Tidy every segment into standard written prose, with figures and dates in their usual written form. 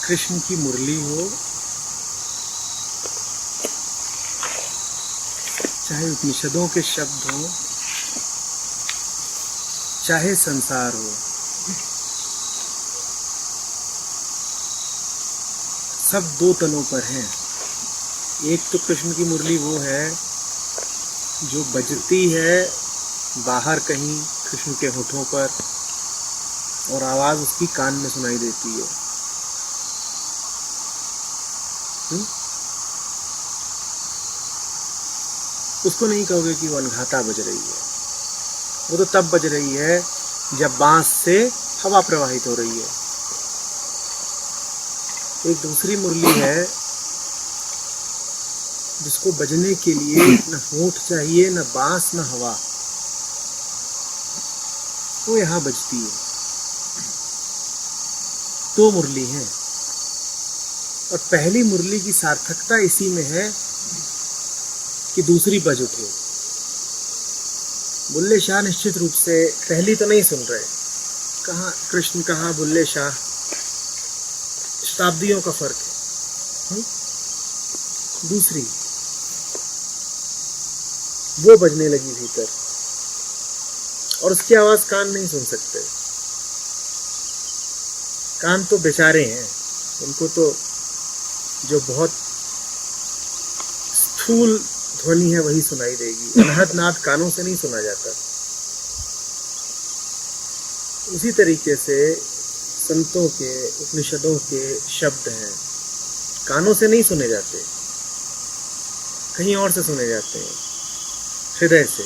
कृष्ण की मुरली हो, चाहे उपनिषदों के शब्द हो, चाहे संसार हो, सब दो तलों पर हैं। एक तो कृष्ण की मुरली वो है जो बजती है बाहर कहीं कृष्ण के होठों पर और आवाज उसकी कान में सुनाई देती है। उसको नहीं कहोगे कि वो अनघाता बज रही है, वो तो तब बज रही है जब बांस से हवा प्रवाहित हो रही है। एक दूसरी मुरली है जिसको बजने के लिए न होंठ चाहिए, न बांस, न हवा, वो यहां बजती है। दो मुरली हैं और पहली मुरली की सार्थकता इसी में है कि दूसरी बज उठे। बुल्ले शाह निश्चित रूप से पहली तो नहीं सुन रहे, कहाँ कृष्ण कहाँ बुल्ले शाह, शताब्दियों का फर्क है। दूसरी वो बजने लगी भीतर और उसकी आवाज कान नहीं सुन सकते। कान तो बेचारे हैं, उनको तो जो बहुत स्थूल ध्वनि है वही सुनाई देगी, अनहद नाद कानों से नहीं सुना जाता। उसी तरीके से संतों के उपनिषदों के शब्द हैं, कानों से नहीं सुने जाते, कहीं और से सुने जाते हैं, हृदय से।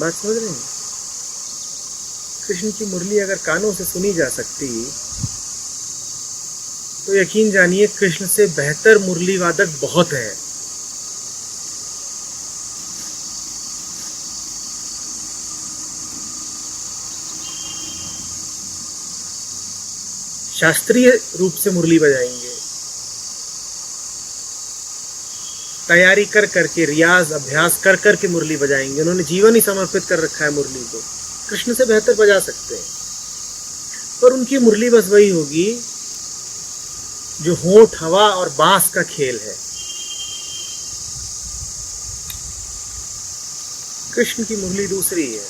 बात समझ रहे हैं? कृष्ण की मुरली अगर कानों से सुनी जा सकती तो यकीन जानिए कृष्ण से बेहतर मुरली वादक बहुत है। शास्त्रीय रूप से मुरली बजाएंगे, तैयारी कर करके, रियाज अभ्यास कर करके मुरली बजाएंगे। उन्होंने जीवन ही समर्पित कर रखा है मुरली को। कृष्ण से बेहतर बजा सकते हैं, पर उनकी मुरली बस वही होगी जो होंठ, हवा और बांस का खेल है। कृष्ण की मुरली दूसरी है,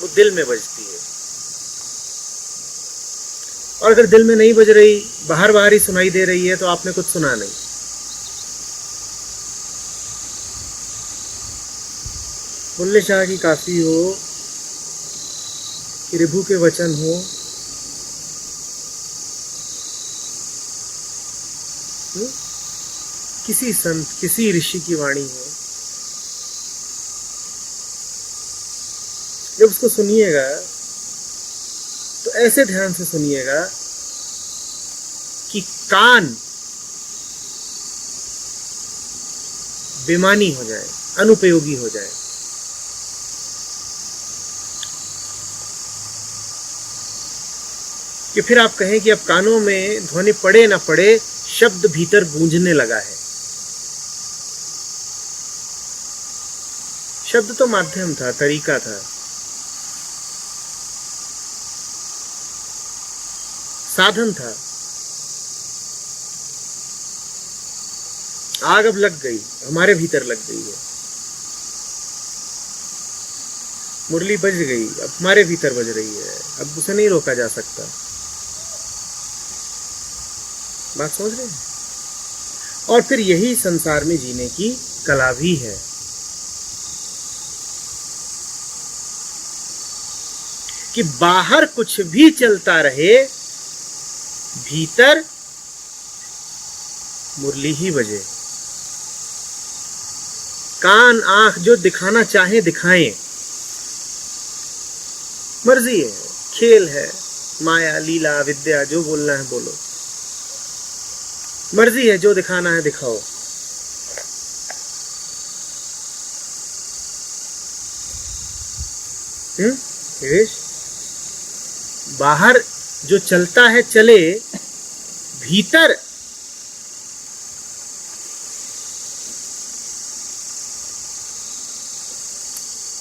वो दिल में बजती है। और अगर दिल में नहीं बज रही, बाहर बाहर ही सुनाई दे रही है, तो आपने कुछ सुना नहीं। बुल्ले शाह की काफी हो कि रिभु के वचन हो, किसी संत, किसी ऋषि की वाणी हो, जब उसको सुनिएगा तो ऐसे ध्यान से सुनिएगा कि कान बेमानी हो जाए, अनुपयोगी हो जाए। कि फिर आप कहें कि अब कानों में ध्वनि पड़े ना पड़े, शब्द भीतर गूंजने लगा है। शब्द तो माध्यम था, तरीका था। साधन था। आग अब लग गई, हमारे भीतर लग गई है। मुरली बज गई, अब हमारे भीतर बज रही है, अब उसे नहीं रोका जा सकता। बात समझ रहे हैं? और फिर यही संसार में जीने की कला भी है। कि बाहर कुछ भी चलता रहे, भीतर मुरली ही बजे। कान आंख जो दिखाना चाहे दिखाएं, मर्जी है, खेल है, माया लीला विद्या, जो बोलना है बोलो, मर्जी है, जो दिखाना है दिखाओ। देश बाहर जो चलता है चले, भीतर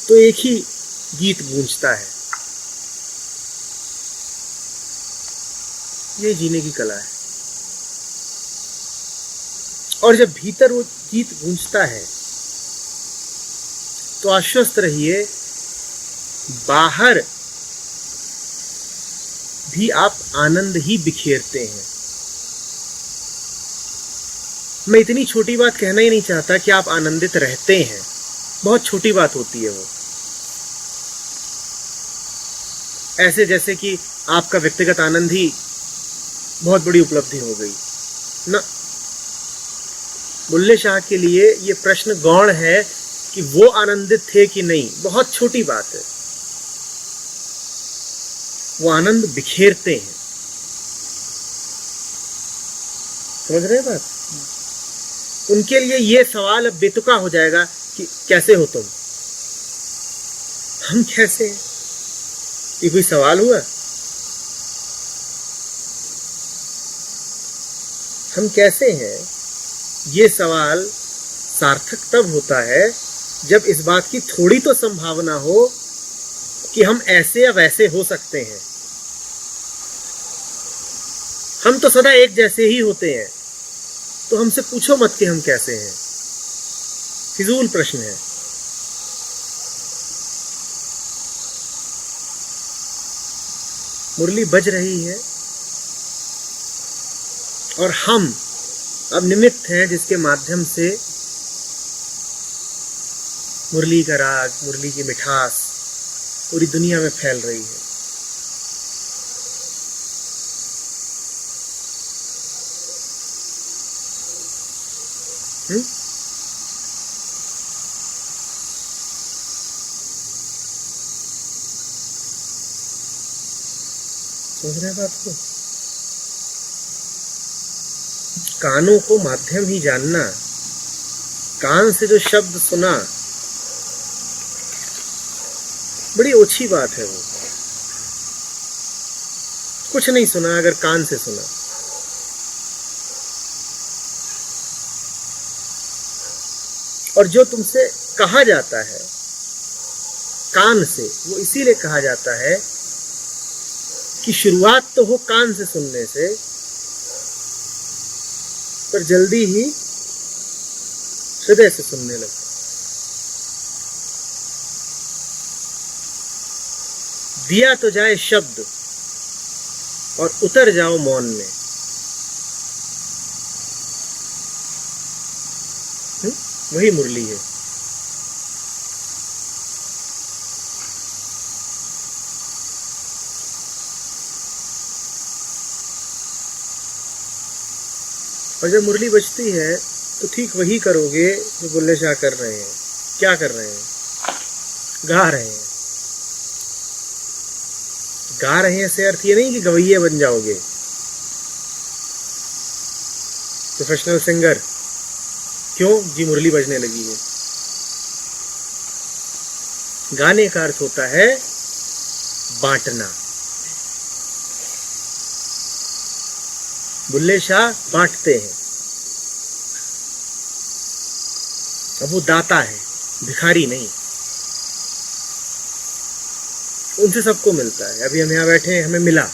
तो एक ही गीत गूंजता है। ये जीने की कला है। और जब भीतर वो गीत गूंजता है तो आश्वस्त रहिए, बाहर भी आप आनंद ही बिखेरते हैं। मैं इतनी छोटी बात कहना ही नहीं चाहता कि आप आनंदित रहते हैं, बहुत छोटी बात होती है वो। ऐसे जैसे कि आपका व्यक्तिगत आनंद ही बहुत बड़ी उपलब्धि हो गई ना। बुल्ले शाह के लिए ये प्रश्न गौण है कि वो आनंदित थे कि नहीं, बहुत छोटी बात है। वो आनंद बिखेरते हैं। समझ रहे हैं बात? उनके लिए ये सवाल अब बेतुका हो जाएगा कि कैसे हो तुम, हम कैसे हैं? ये कोई सवाल हुआ? हम कैसे हैं, ये सवाल सार्थक तब होता है जब इस बात की थोड़ी तो संभावना हो कि हम ऐसे या वैसे हो सकते हैं। हम तो सदा एक जैसे ही होते हैं, तो हमसे पूछो मत कि हम कैसे हैं। फिजूल प्रश्न है। मुरली बज रही है और हम अब निमित्त हैं जिसके माध्यम से मुरली का राग, मुरली की मिठास पूरी दुनिया में फैल रही है। समझ रहे हैं बात को? कानों को माध्यम ही जानना, कान से जो शब्द सुना, बड़ी ओछी बात है वो। कुछ नहीं सुना अगर कान से सुना। और जो तुमसे कहा जाता है कान से, वो इसीलिए कहा जाता है कि शुरुआत तो हो कान से सुनने से, पर जल्दी ही हृदय से सुनने लगो। दिया तो जाए शब्द और उतर जाओ मौन में। वही मुरली है। और जब मुरली बजती है तो ठीक वही करोगे जो बुल्ले शाह कर रहे हैं। क्या कर रहे हैं? गा रहे हैं। गा रहे हैं से अर्थ ये नहीं कि गवैये बन जाओगे, प्रोफेशनल सिंगर। क्यों जी? मुरली बजने लगी है। गाने का अर्थ होता है बांटना। बुल्ले शाह बांटते हैं। अब वो दाता है, भिखारी नहीं। उनसे सबको मिलता है। अभी हम यहां बैठे हैं, हमें मिला।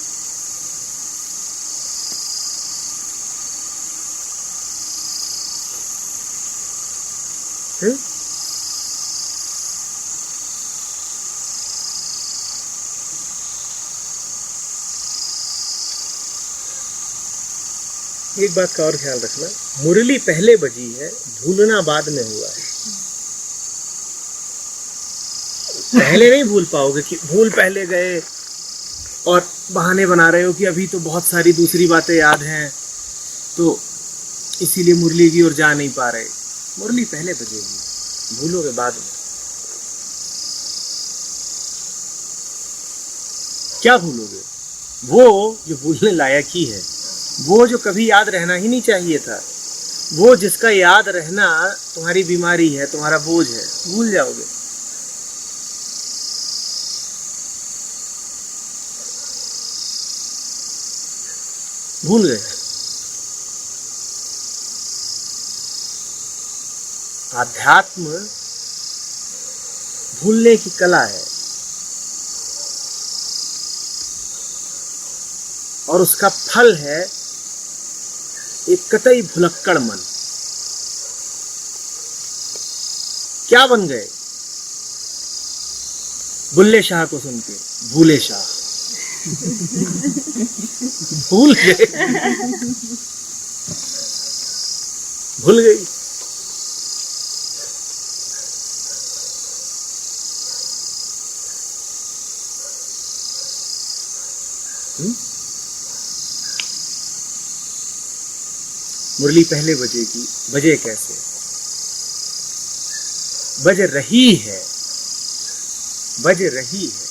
एक बात का और ख्याल रखना, मुरली पहले बजी है, भूलना बाद में हुआ है। पहले नहीं भूल पाओगे कि भूल पहले गए और बहाने बना रहे हो कि अभी तो बहुत सारी दूसरी बातें याद हैं, तो इसीलिए मुरली की ओर जा नहीं पा रहे। मुरली पहले बजेगी, भूलोगे बाद में। क्या भूलोगे? वो जो भूलने लायक ही है, वो जो कभी याद रहना ही नहीं चाहिए था, वो जिसका याद रहना तुम्हारी बीमारी है, तुम्हारा बोझ है, भूल जाओगे। भूल गए। आध्यात्म भूलने की कला है। और उसका फल है एक कतई भुलक्कड़ मन। क्या बन गए बुल्ले शाह को सुन के? भूले शाह। भूल गए, भूल गई। मुरली पहले बजेगी, बजे कैसे? बज रही है, बज रही है।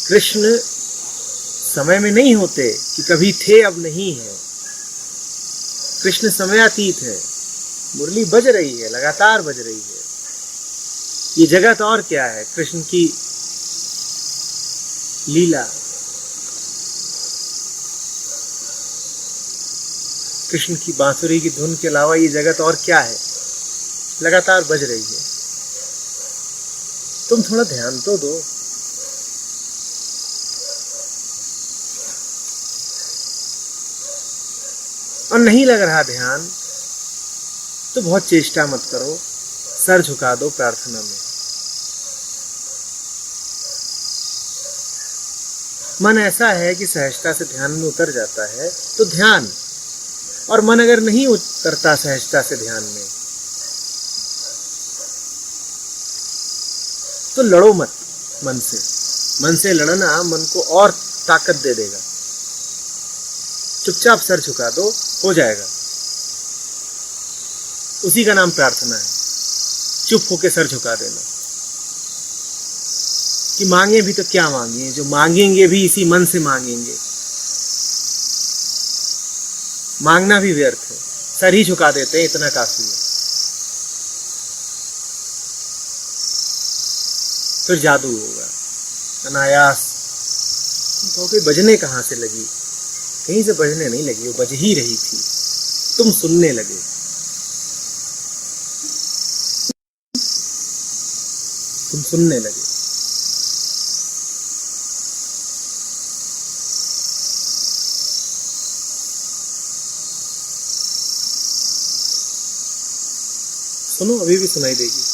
कृष्ण समय में नहीं होते कि कभी थे अब नहीं है। कृष्ण समयातीत है। मुरली बज रही है, लगातार बज रही है। ये जगत और क्या है? कृष्ण की लीला, कृष्ण की बांसुरी की धुन के अलावा ये जगत और क्या है? लगातार बज रही है। तुम थोड़ा ध्यान तो दो। और नहीं लग रहा ध्यान तो बहुत चेष्टा मत करो, सर झुका दो प्रार्थना में। मन ऐसा है कि सहजता से ध्यान में उतर जाता है तो ध्यान, और मन अगर नहीं उतरता सहजता से ध्यान में तो लड़ो मत मन से। मन से लड़ना मन को और ताकत दे देगा। चुपचाप सर झुका दो, हो जाएगा। उसी का नाम प्रार्थना है, चुप होके सर झुका देना। कि मांगे भी तो क्या मांगे, जो मांगेंगे भी इसी मन से मांगेंगे। मांगना भी व्यर्थ है, सर ही झुका देते हैं, इतना काफी है। फिर जादू होगा अनायास। कहोगे बजने कहाँ से लगी? कहीं से बजने नहीं लगी, वो बज ही रही थी, तुम सुनने लगे। तुम सुनने लगे। सुनो, अभी भी सुनाई देगी।